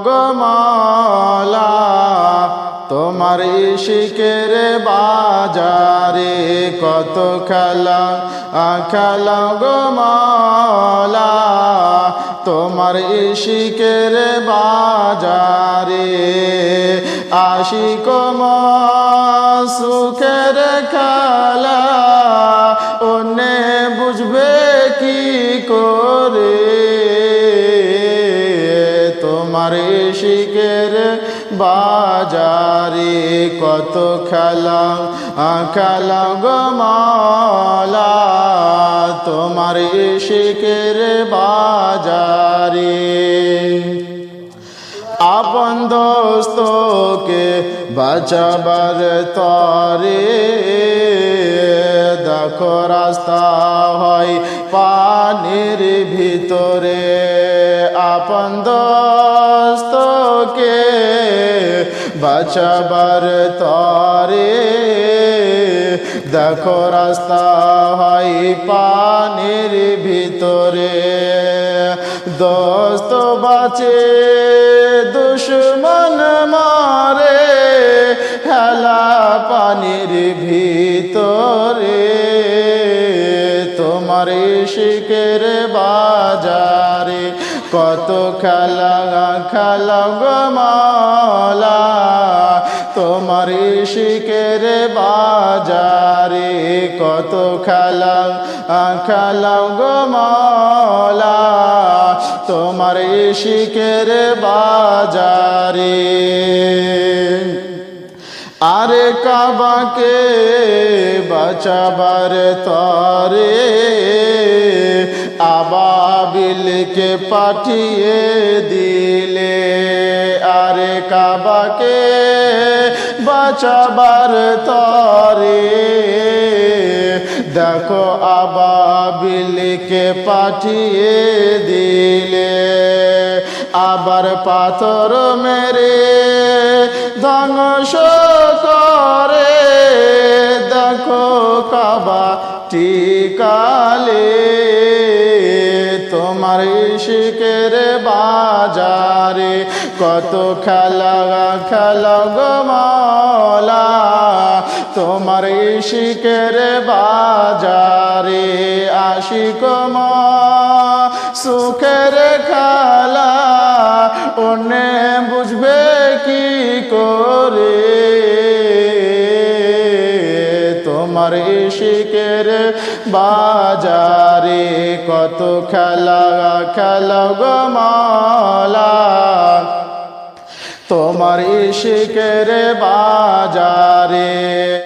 গো মাওলা তোমার ইশিকের বাজারে কত খেলা খেলা গো মাওলা তোমার ইশিকের বাজারে আশিক সুখের খেলা অন্যে বুঝবে কি করে তোমার ইশিকের বাজারে কত খেলা খেলা গো মাওলা তোমার ইশিকের বাজারে আপন দোস্তকে বাঁচাবার তরে দেখো রাস্তা হয় পানির ভিতরে আপন দোস্তকে বাঁচাবার তরে দেখো রাস্তা হয় পানির ভিতরে দোস্ত বাঁচে দুশ্মন মারে হেলা পানির ভিতরে তোমার ইশিকের বাজারে কত খেলা খেলা গো মাওলা তোমার ইশিকের বাজারে কত খেলা খেলা গো মাওলা তোমার ইশিকের বাজারে আরে কাবাকে বাঁচাবার তরে আবাবিলকে পাঠিয়ে দিলে আরে কাবাকে বাঁচাবার তরে দেখো আবাবিলকে পাঠিয়ে দিলে আবার পাথর মেরে ধ্বংস করে দেখো কাবা টিকালে তোমার ইশিকের বাজারে কত খেলা খেলা গো মাওলা তোমার ইশিকের বাজারে আশিক সুখের খেলা অন্যে বুঝবে কি করে তোমার ইশিকের বাজারে কত খেলা খেলা গো মাওলা তোমার ইশিকের বাজারে।